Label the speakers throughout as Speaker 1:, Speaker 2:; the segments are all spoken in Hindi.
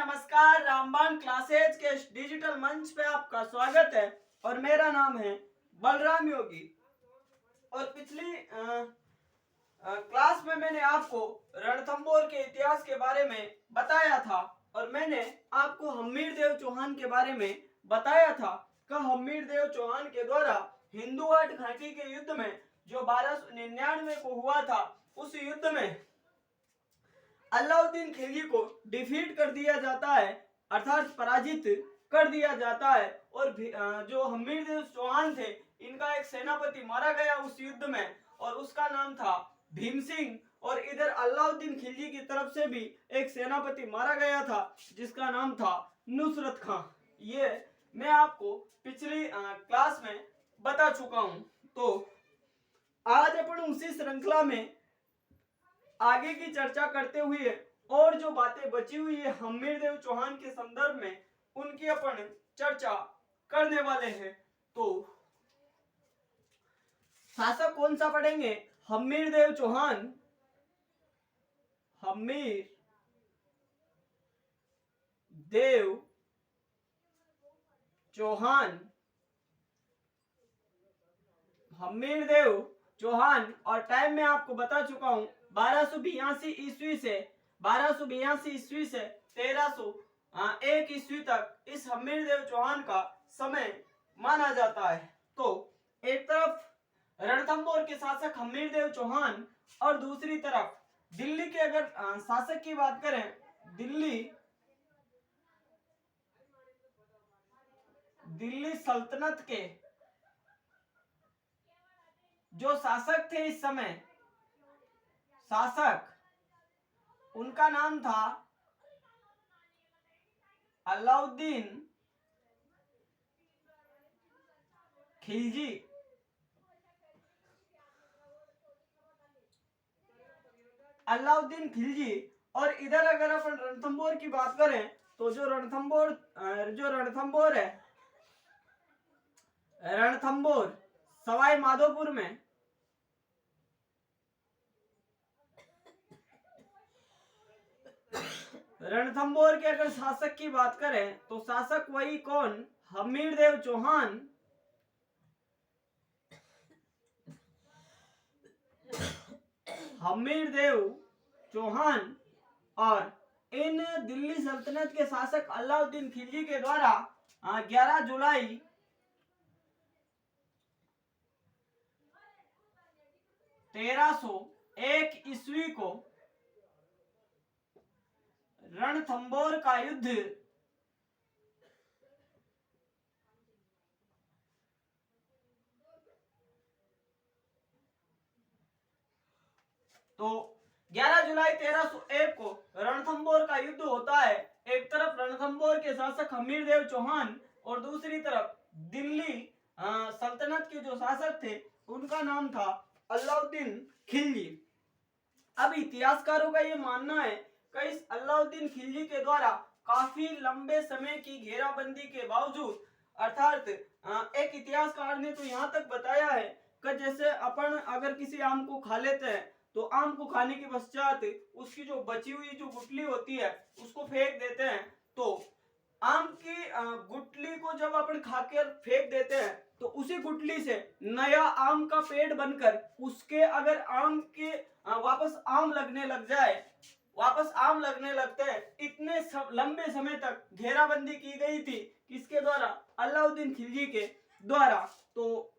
Speaker 1: नमस्कार, रामबाण क्लासेज के डिजिटल मंच पे आपका स्वागत है और मेरा नाम है बलराम योगी। और पिछली क्लास में मैंने आपको रणथंभौर के इतिहास के बारे में बताया था और मैंने आपको हम्मीरदेव चौहान के बारे में बताया था कि हम्मीरदेव चौहान के द्वारा हिंदुवाड़ घाटी के युद्ध में जो 1299 को हुआ था, उस युद्ध में अलाउद्दीन खिलजी को डिफीट कर दिया जाता है, अर्थात पराजित कर दिया जाता है। और जो हम्मीरदेव चौहान थे, इनका एक सेनापति मारा गया उस युद्ध में और उसका नाम था भीम सिंह। और इधर अलाउद्दीन खिलजी की तरफ से भी एक सेनापति मारा गया था जिसका नाम था नुसरत खां। ये मैं आपको पिछली क्लास में बता चुका हूं। तो आज अपन उसी श्रृंखला में आगे की चर्चा करते हुए और जो बातें बची हुई है हम्मीरदेव चौहान के संदर्भ में, उनकी अपन चर्चा करने वाले हैं। तो शासक कौन सा पढ़ेंगे? हम्मीरदेव चौहान, हम्मीर देव चौहान, हम्मीरदेव चौहान। और टाइम मैं आपको बता चुका हूं, 1282 ईस्वी से 1301 ईस्वी तक इस हम्मीरदेव चौहान का समय माना जाता है। तो एक तरफ रणथंभौर के शासक हम्मीरदेव चौहान और दूसरी तरफ दिल्ली के अगर शासक की बात करें, दिल्ली सल्तनत के जो शासक थे इस समय, उनका नाम था अलाउद्दीन खिलजी। अलाउद्दीन खिलजी। और इधर अगर अपन रणथंभौर की बात करें तो जो रणथंभौर है, रणथंभौर सवाई माधोपुर में, रणथंभौर के अगर शासक की बात करें तो शासक वही कौन? हम्मीरदेव चौहान। हम्मीरदेव चौहान। और इन दिल्ली सल्तनत के शासक अलाउद्दीन खिलजी के द्वारा 11 जुलाई 1301 ईस्वी को रणथंभौर का युद्ध तो 11 जुलाई 1301 को रणथंभौर का युद्ध होता है। एक तरफ रणथंभौर के शासक हम्मीरदेव चौहान और दूसरी तरफ दिल्ली सल्तनत के जो शासक थे, उनका नाम था अलाउद्दीन खिलजी। अब इतिहासकारों का यह मानना है कि इस अलाउद्दीन खिलजी के द्वारा काफी लंबे समय की घेराबंदी के बावजूद, अर्थात एक इतिहासकार ने तो यहाँ तक बताया है कि जैसे अपन अगर किसी आम को खा लेते हैं तो आम को खाने के पश्चात उसकी जो बची हुई जो गुठली होती है उसको फेंक देते हैं। तो आम की गुठली को जब अपन खाकर फेंक देते हैं तो उसी गुठली से नया आम का पेड़ बनकर उसके अगर आम के वापस आम लगने लगते हैं। इतने लंबे समय तक घेराबंदी की गई थी, किसके द्वारा? अलाउद्दीन खिलजी के द्वारा। तो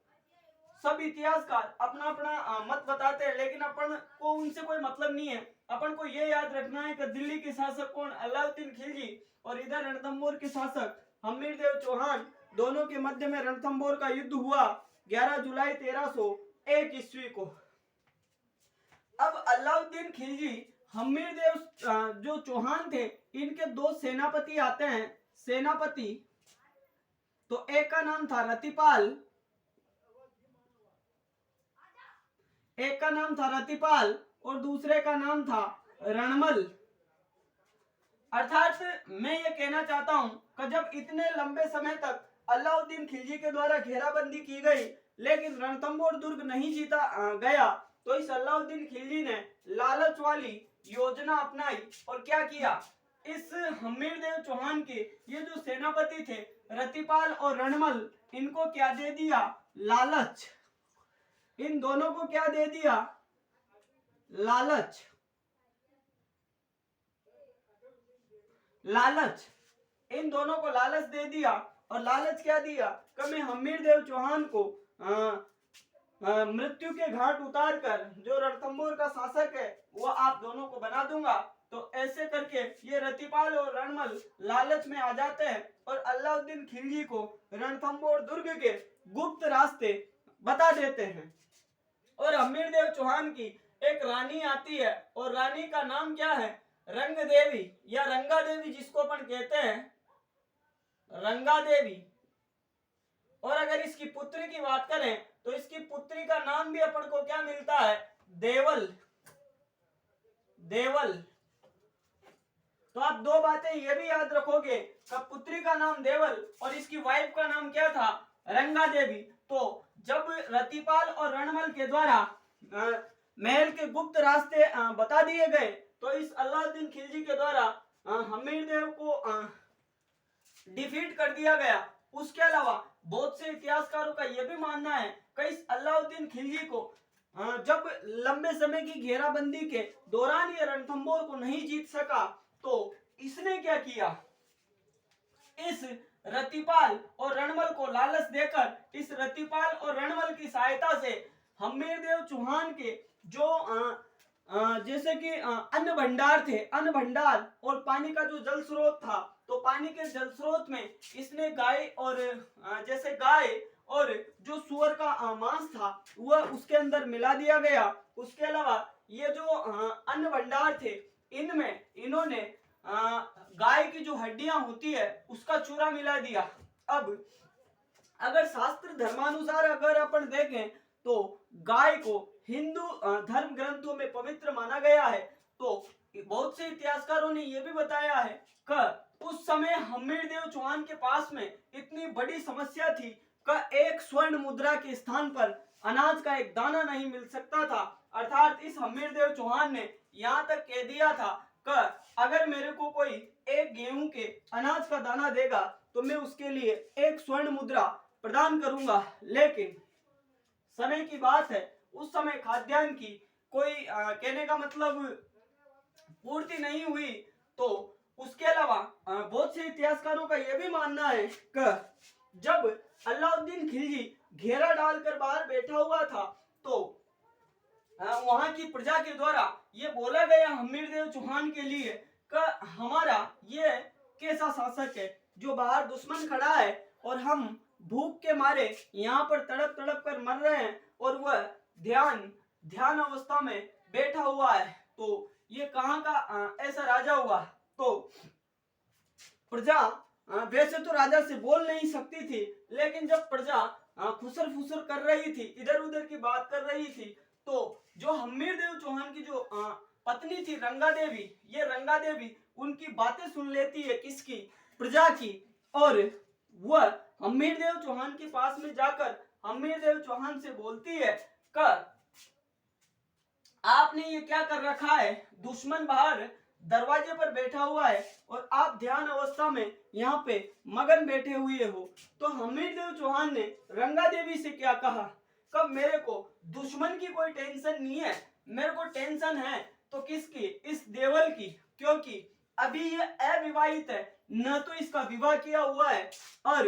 Speaker 1: सब इतिहासकार अपना अपना मत बताते हैं, लेकिन अपन को उनसे कोई मतलब नहीं है। अपन को ये याद रखना है कि दिल्ली के शासक कौन? अलाउद्दीन खिलजी। और इधर रणथंभौर के शासक हम्मीरदेव चौहान। दोनों के मध्य में रणथंभौर का युद्ध हुआ 11 जुलाई 1301 ईस्वी को। अब अलाउद्दीन खिलजी, हम्मीरदेव जो चौहान थे, इनके दो सेनापति आते हैं। सेनापति तो एक का नाम था रतिपाल, और दूसरे का नाम था रणमल। अर्थात मैं ये कहना चाहता हूं कि जब इतने लंबे समय तक अलाउद्दीन खिलजी के द्वारा घेराबंदी की गई लेकिन रणथंभौर दुर्ग नहीं जीता गया, तो इस अलाउद्दीन खिलजी ने लालच वाली योजना अपनाई और क्या किया? इस हम्मीरदेव चौहान के ये जो सेनापति थे रतिपाल और रणमल, इनको क्या दे दिया? लालच। इन दोनों को क्या दे दिया? लालच। लालच, इन दोनों को लालच दे दिया। और लालच क्या दिया? कि मैं हम्मीरदेव चौहान को मृत्यु के घाट उतार कर जो रणथंभौर का शासक है वो आप दोनों को बना दूंगा। तो ऐसे करके ये रतिपाल और रणमल लालच में आ जाते हैं और अलाउद्दीन खिलजी को रणथंभौर दुर्ग के गुप्त रास्ते बता देते हैं। और हम्मीरदेव चौहान की एक रानी आती है और रानी का नाम क्या है? रंग देवी या रंगा देवी, जिसको अपन कहते हैं रंगा देवी। और अगर इसकी पुत्री की बात करें तो इसकी पुत्री का नाम भी अपन को क्या मिलता है? देवल। देवल। तो आप दो बातें ये भी याद रखोगे कि पुत्री का नाम देवल और इसकी वाइफ का नाम क्या था? रंगा देवी। तो जब रतिपाल और रणमल के द्वारा महल के गुप्त रास्ते बता दिए गए तो इस अलाउद्दीन खिलजी के द्वारा हम्मीरदेव को डिफीट कर दिया गया। उसके अलावा बहुत से इतिहासकारों का यह भी मानना है कि इस अलाउद्दीन खिलजी को जब लंबे समय की घेराबंदी के दौरान ये रणथंभौर को नहीं जीत सका तो इसने क्या किया? इस रतिपाल और रणमल को लालच देकर इस रतिपाल और रणमल की सहायता से हम्मीरदेव चौहान के जो जैसे कि अन्न भंडार थे, अन्न भंडार और पानी का जो जल स्रोत था, तो पानी के जल स्रोत में इसने गाय और जैसे गाय और जो सुअर का मांस था वह उसके अंदर मिला दिया गया। उसके अलावा ये जो अन्न भंडार थे इनमें इन्होंने गाय की जो हड्डियां होती है उसका चूरा मिला दिया। अब अगर शास्त्र धर्मानुसार अगर अपन देखें तो गाय को हिंदू धर्म ग्रंथों में पवित्र माना गया है। तो बहुत से इतिहासकारों ने यह भी बताया है कि उस समय हम्मीरदेव चौहान के पास में इतनी बड़ी समस्या थी कि एक स्वर्ण मुद्रा के स्थान पर अनाज का एक दाना नहीं मिल सकता था। अर्थात इस हम्मीरदेव चौहान ने यहाँ तक कह दिया था कि अगर मेरे को कोई एक गेहूं के अनाज का दाना देगा तो मैं उसके लिए एक स्वर्ण मुद्रा प्रदान करूंगा। लेकिन समय की बात है, उस समय खाद्यान्न की कोई कहने का मतलब पूर्ति नहीं हुई। तो उसके अलावा बहुत से इतिहासकारों का यह भी मानना है कि जब अलाउद्दीन खिलजी घेरा डालकर बाहर बैठा हुआ था तो वहां की प्रजा के द्वारा ये बोला गया हम्मीरदेव चौहान के लिए कि हमारा ये कैसा शासक है जो बाहर दुश्मन खड़ा है और हम भूख के मारे यहाँ पर तड़प तड़प कर मर रहे हैं और वह ध्यान अवस्था में बैठा हुआ है। तो ये कहाँ का ऐसा राजा हुआ? तो प्रजा वैसे तो राजा से बोल नहीं सकती थी, लेकिन जब प्रजा खुसर फुसर कर रही थी, इधर उधर की बात कर रही थी, तो जो हम्मीरदेव चौहान की जो पत्नी थी रंगा देवी, ये रंगा देवी उनकी बातें सुन लेती है, किसकी? प्रजा की। और वह हम्मीरदेव चौहान के पास में जाकर हम्मीरदेव चौहान से बोलती है कि आपने ये क्या कर रखा है? दुश्मन बाहर दरवाजे पर बैठा हुआ है और आप ध्यान अवस्था में यहाँ पे मगन बैठे हुए हो। तो हम्मीरदेव चौहान ने रंगा देवी से क्या कहा? कब मेरे को दुश्मन की कोई टेंशन नहीं है, मेरे को टेंशन है तो किसकी? इस देवल की, क्योंकि अभी ये अविवाहित है, न तो इसका विवाह किया हुआ है और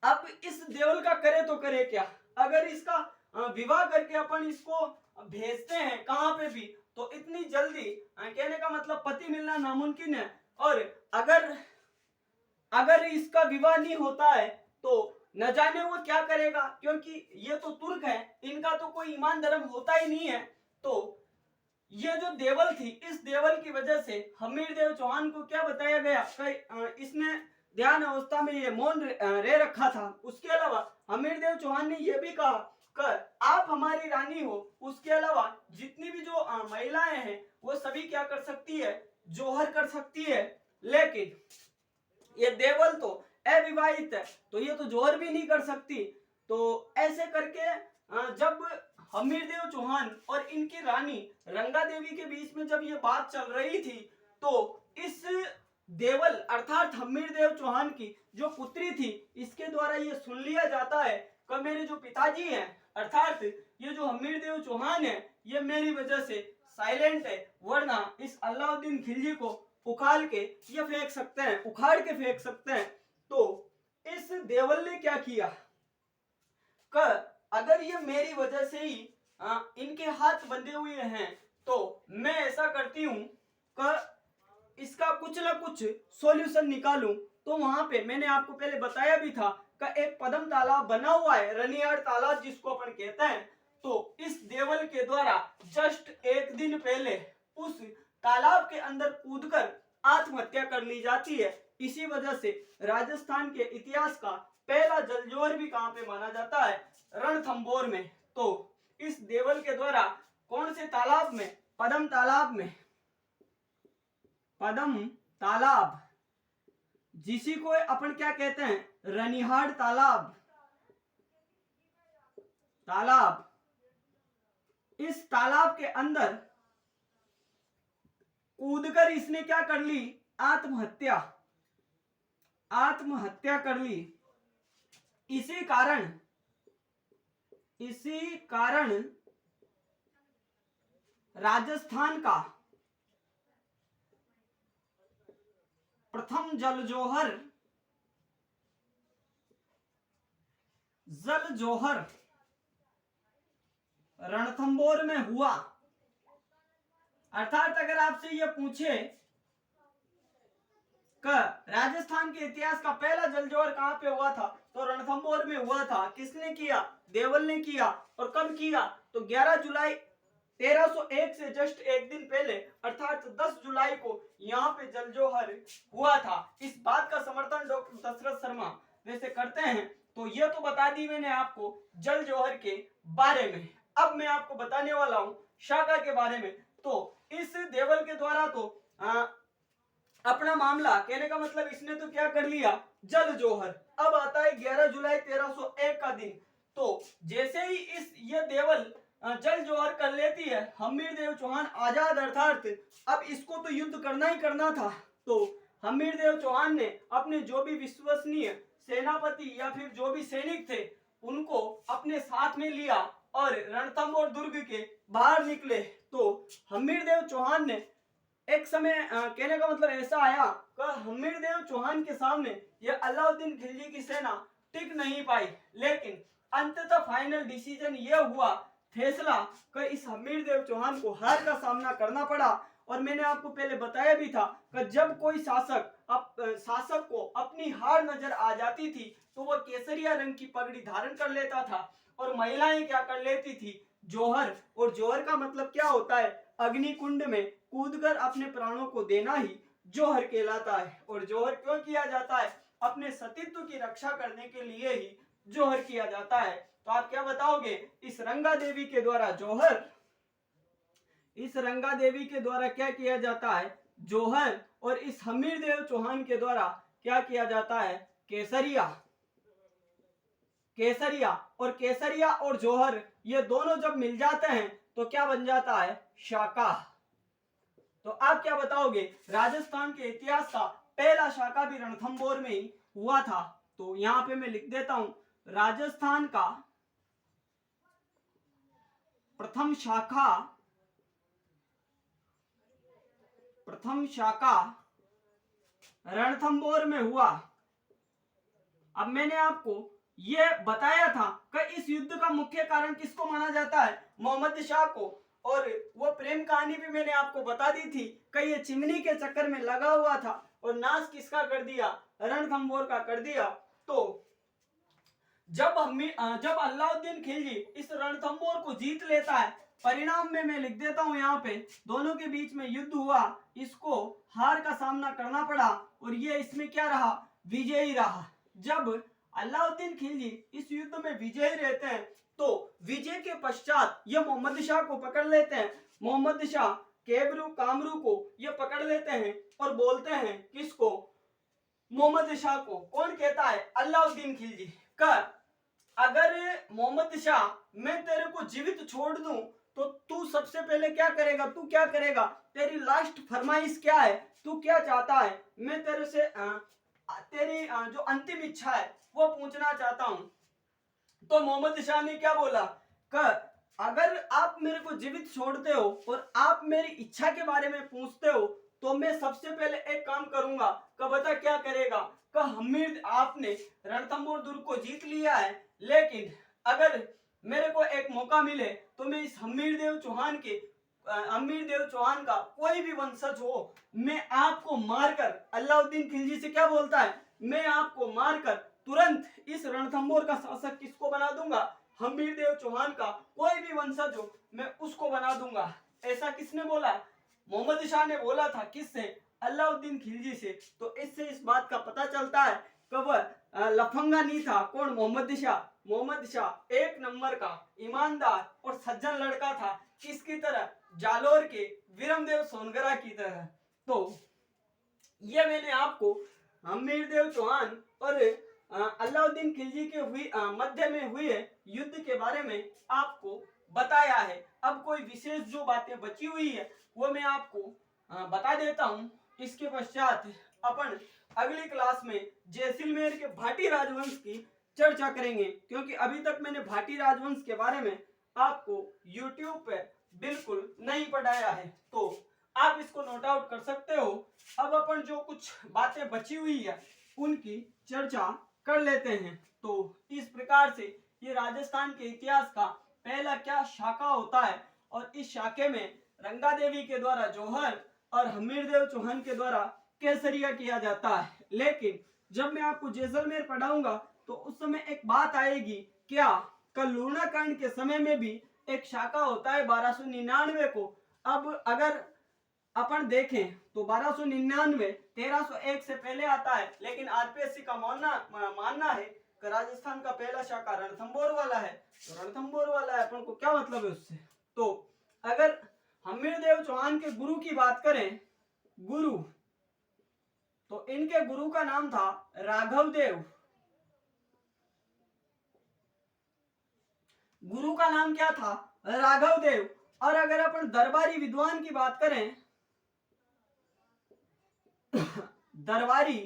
Speaker 1: अब इस देवल का करे तो करे क्या? अगर इसका विवाह करके अपन इसको भेजते हैं कहां पे भी तो इतनी जल्दी कहने का मतलब पति मिलना नामुमकिन है। और अगर इसका विवाह नहीं होता है तो न जाने वो क्या करेगा, क्योंकि ये तो तुर्क है, इनका तो कोई ईमान धर्म होता ही नहीं है। तो ये जो देवल थी, इस देवल की वजह से हम्मीरदेव चौहान को क्या बताया गया कि इसने ध्यान अवस्था में ये मौन रह रखा था। उसके अलावा हम्मीरदेव चौहान ने यह भी कहा कि आप हमारी रानी हो, उसके अलावा जितनी भी जो महिलाएं हैं वो सभी क्या कर सकती है? जोहर कर सकती है। लेकिन ये देवल तो अविवाहित है तो ये तो जोहर भी नहीं कर सकती। तो ऐसे करके जब हम्मीरदेव चौहान और इनकी रानी रंगा देवी के बीच में जब ये बात चल रही थी तो इस देवल अर्थात हम्मीर देव चौहान की जो पुत्री थी, इसके द्वारा ये सुन लिया जाता है कि मेरे जो पिताजी हैं अर्थात ये जो हम्मीर देव चौहान है, ये मेरी वजह से साइलेंट है, वरना इस अलाउद्दीन खिलजी को उखाड़ के ये फेंक सकते हैं, उखाड़ के फेंक सकते हैं। तो इस देवल ने क्या किया कि अगर ये मेरी वजह से ही इनके हाथ बंधे हुए हैं, तो मैं ऐसा करती हूं कि इसका कुछ ना कुछ सॉल्यूशन निकालूं। तो वहां पे मैंने आपको पहले बताया भी था कि एक पदम तालाब बना हुआ है, रनियाड़ तालाब जिसको अपन कहते हैं। तो इस देवल के द्वारा जस्ट एक दिन पहले उस तालाब के अंदर कूदकर आत्महत्या कर ली जाती है। इसी वजह से राजस्थान के इतिहास का पहला जलजोहर भी कहां पे माना जाता है, रणथंभौर में। तो इस देवल के द्वारा कौन से तालाब में, पदम तालाब में, पदम तालाब जिसी को अपन क्या कहते हैं, रनिहाड़ तालाब, तालाब, इस तालाब के अंदर कूदकर इसने क्या कर ली, आत्महत्या, आत्महत्या कर ली। इसी कारण राजस्थान का प्रथम जलजोहर रणथंभौर में हुआ। अर्थात अगर आपसे यह पूछे कि राजस्थान के इतिहास का पहला जलजोहर कहां पे हुआ था, तो रणथंभौर में हुआ था। किसने किया, देवल ने किया। और कब किया, तो 11 जुलाई 1301 से जस्ट एक दिन पहले अर्थात 10 जुलाई को यहाँ पे जलजोहर हुआ था। इस बात का समर्थन डॉक्टर दशरथ शर्मा वैसे करते हैं। तो ये तो बता दी मैंने आपको जलजोहर के बारे में। अब मैं आपको बताने वाला हूं शाका के बारे में। तो इस देवल के द्वारा तो अपना मामला, कहने का मतलब इसने तो क्या कर लिया, जलजोहर। अब आता है 11 जुलाई 1301 का दिन। तो जैसे ही ये देवल जल जोहर कर लेती है, हम्मीर देव चौहान आजाद अर्थात अब इसको तो युद्ध करना ही करना था। तो हम्मीर देव चौहान ने अपने जो भी विश्वसनीय सेनापति या फिर जो भी सैनिक थे उनको अपने साथ में लिया और रणथंभौर दुर्ग के बाहर निकले। तो हम्मीर देव चौहान ने एक समय कहने का मतलब ऐसा आया कि हम्मीर देव चौहान के सामने यह अलाउद्दीन खिलजी की सेना टिक नहीं पाई, लेकिन अंततः फाइनल डिसीजन यह हुआ, फैसला, कि इस हम्मीर देव चौहान को हार का सामना करना पड़ा। और मैंने आपको पहले बताया भी था कि जब कोई शासक को अपनी हार नजर आ जाती थी तो वह केसरिया रंग की पगड़ी धारण कर लेता था और महिलाएं क्या कर लेती थी, जोहर। और जोहर का मतलब क्या होता है, अग्निकुंड में कूदकर अपने प्राणों को देना ही जोहर कहलाता है। और जोहर क्यों किया जाता है, अपने सतीत्व की रक्षा करने के लिए ही जोहर किया जाता है। तो आप क्या बताओगे, इस रंगा देवी के द्वारा जोहर, इस रंगा देवी के द्वारा क्या किया जाता है, जोहर। और इस हम्मीर देव चौहान के द्वारा क्या किया जाता है, केसरिया। केसरिया और केसरिया और जोहर ये दोनों जब मिल जाते हैं तो क्या बन जाता है, शाका। तो आप क्या बताओगे, राजस्थान के इतिहास का पहला शाका भी रणथंभौर में ही हुआ था। तो यहां पे मैं लिख देता हूं, राजस्थान का प्रथम शाका रणथंभौर में हुआ। अब मैंने आपको यह बताया था कि इस युद्ध का मुख्य कारण किसको माना जाता है, मोहम्मद शाह को। और वो प्रेम कहानी भी मैंने आपको बता दी थी कि ये चिमनी के चक्कर में लगा हुआ था और नाश किसका कर दिया, रणथंभौर का कर दिया। तो जब अलाउद्दीन खिलजी इस रणथंभौर को जीत लेता है, परिणाम में मैं लिख देता हूं यहाँ पे, दोनों के बीच में युद्ध हुआ, इसको हार का सामना करना पड़ा और ये इसमें क्या रहा, विजयी रहा। जब अलाउद्दीन खिलजी इस युद्ध में विजयी रहते हैं तो विजय के पश्चात ये मोहम्मद शाह को पकड़ लेते हैं। मोहम्मद शाह कामरू को ये पकड़ लेते हैं और बोलते हैं किसको, मोहम्मद शाह को। कौन कहता है, अलाउद्दीन खिलजी का, अगर मोहम्मद शाह मैं तेरे को जीवित छोड़ दूं तो तू सबसे पहले क्या करेगा, तू क्या करेगा, तेरी लास्ट फरमाइश क्या है, तू क्या चाहता है, मैं तेरे से तेरी जो अंतिम इच्छा है वो पूछना चाहता हूं। तो मोहम्मद शाह ने क्या बोला कि अगर आप मेरे को जीवित छोड़ते हो और आप मेरी इच्छा के बारे में पूछते हो तो मैं सबसे पहले एक काम करूंगा। कि बता क्या करेगा, कि हमीर आपने रणथंभौर दुर्ग को जीत लिया है, लेकिन अगर मेरे को एक मौका मिले तो मैं इस हमीर देव चौहान के हमीर देव चौहान का कोई भी वंशज हो, मैं आपको मारकर, अलाउद्दीन खिलजी से क्या बोलता है, मैं आपको मारकर तुरंत इस रणथंभौर का शासक किसको बना दूंगा, हमीर देव चौहान का कोई भी वंशज हो मैं उसको बना दूंगा। ऐसा किसने बोला, मोहम्मद शाह ने बोला था। किससे, अलाउद्दीन खिलजी से। तो इससे इस बात का पता चलता है कि वह लफंगा नहीं था। कौन, मोहम्मद शाह। मोहम्मद शाह एक नंबर का ईमानदार और सज्जन लड़का था, किसकी तरह, जालोर के विरमदेव सोनगरा की तरह। तो ये मैंने आपको हमीर देव चौहान और अलाउद्दीन खिलजी के मध्य में हुए युद्ध के बारे में आपको बताया है। अब कोई विशेष जो बातें बची हुई है वो मैं आपको बता देता हूं। इसके पश्चात अपन अगली क्लास में जैसलमेर के भाटी राजवंश की चर्चा करेंगे, क्योंकि अभी तक मैंने भाटी राजवंश के बारे में आपको YouTube पे बिल्कुल नहीं पढ़ाया है, तो आप इसको नोट आउट कर सकते हो। अब अपन जो कुछ बातें बची हुई है उनकी चर्चा कर लेते हैं। तो इस प्रकार से ये राजस्थान के इतिहास का पहला क्या शाखा होता है, और इस शाखे में रंगा देवी के द्वारा जौहर और हमीरदेव चौहान के द्वारा केसरिया किया जाता है। लेकिन जब मैं आपको जैसलमेर पढ़ाऊंगा तो उस समय एक बात आएगी, क्या, लूणा कांड के समय में भी एक शाखा होता है 1299 को। अब अगर अपन देखें तो 1299 1301 से पहले आता है, लेकिन आरपीएससी का मानना है कि राजस्थान का पहला शाखा रणथंभौर वाला है। तो रणथंभौर वाला है, अपन को क्या मतलब है उससे। तो अगर हमीरदेव चौहान के गुरु की बात करें, गुरु, तो इनके गुरु का नाम था राघव देव। गुरु का नाम क्या था, राघव देव। और अगर अपन दरबारी विद्वान की बात करें, दरबारी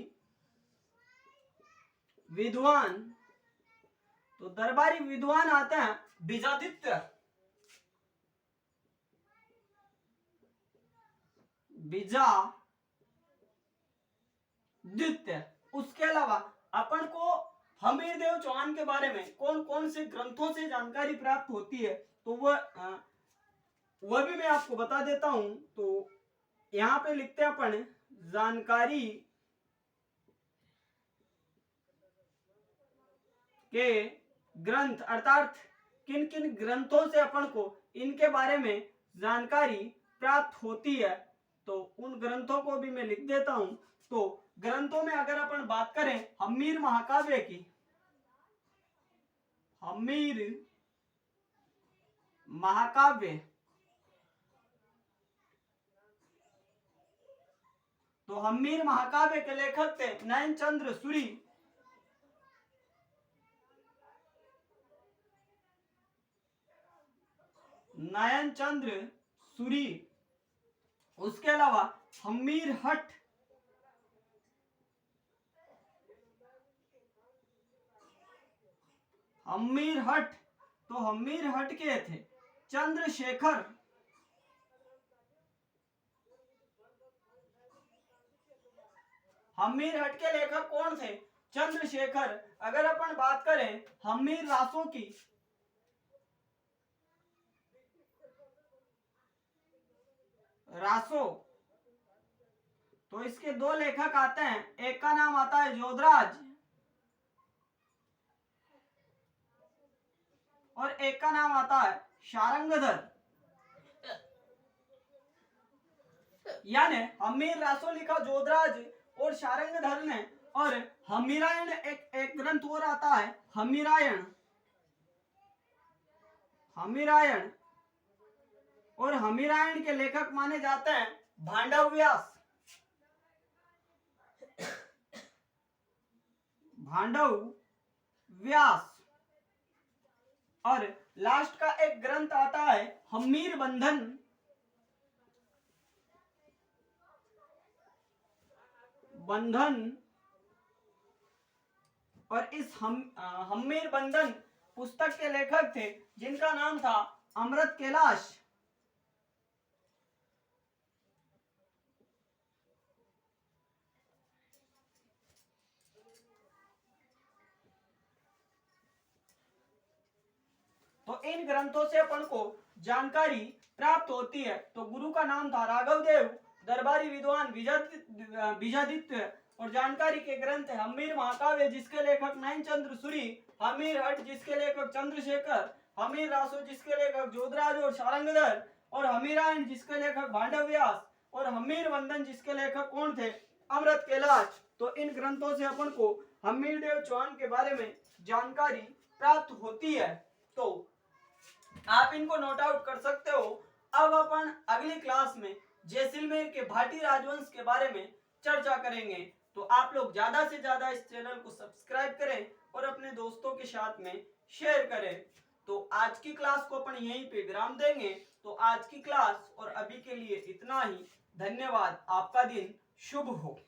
Speaker 1: विद्वान, तो दरबारी विद्वान आते हैं बीजादित्य। बीजादित्य। उसके अलावा अपन को हमीरदेव चौहान के बारे में कौन कौन से ग्रंथों से जानकारी प्राप्त होती है, तो वह भी मैं आपको बता देता हूं। तो यहां पे लिखते हैं अपन जानकारी के ग्रंथ, अर्थात किन किन ग्रंथों से अपन को इनके बारे में जानकारी प्राप्त होती है, तो उन ग्रंथों को भी मैं लिख देता हूं। तो ग्रंथों में अगर अपन बात करें हमीर महाकाव्य की, हमीर महाकाव्य, तो हमीर महाकाव्य के लेखक थे नयनचंद्र सूरी। नयनचंद्र सूरी। उसके अलावा हमीर हट, हमीर हट, तो हमीर हट के थे चंद्रशेखर। हमीर हट के लेखक कौन थे, चंद्रशेखर। अगर अपन बात करें हमीर रासों की, रासो, तो इसके दो लेखक आते हैं, एक का नाम आता है जोधराज और एक का नाम आता है शारंगधर। यानी हमीर रासो लिखा जोधराज और शारंगधर ने, और हमीरायण एक ग्रंथ और आता है हमीरायण। हमीरायण, और हमीरायण के लेखक माने जाते हैं भांडव व्यास। भांडव व्यास। और लास्ट का एक ग्रंथ आता है हम्मीर बंधन और इस हम्मीर बंधन पुस्तक के लेखक थे जिनका नाम था अमृत कैलाश। तो इन ग्रंथों से अपन को जानकारी प्राप्त होती है। तो गुरु का नाम था राघव देव, दरबारी विद्वान विजादित्य और जानकारी के ग्रंथ है हम्मीर महाकाव्य जिसके लेखक नयनचंद्र सूरी, हमीर हट जिसके लेखक चंद्रशेखर, हमीर रासो जिसके लेखक जोधराज और सारंगधर, और हमीरायण जिसके लेखक भांडव व्यास, और हमीर बंधन जिसके लेखक कौन थे, अमृत कैलाश। तो इन ग्रंथों से अपन को हमीर देव चौहान के बारे में जानकारी प्राप्त होती है। तो आप इनको नोट आउट कर सकते हो। अब अपन अगली क्लास में जैसलमेर के भाटी राजवंश के बारे में चर्चा करेंगे। तो आप लोग ज्यादा से ज्यादा इस चैनल को सब्सक्राइब करें और अपने दोस्तों के साथ में शेयर करें। तो आज की क्लास को अपन यहीं पे विराम देंगे। तो आज की क्लास और अभी के लिए इतना ही। धन्यवाद। आपका दिन शुभ हो।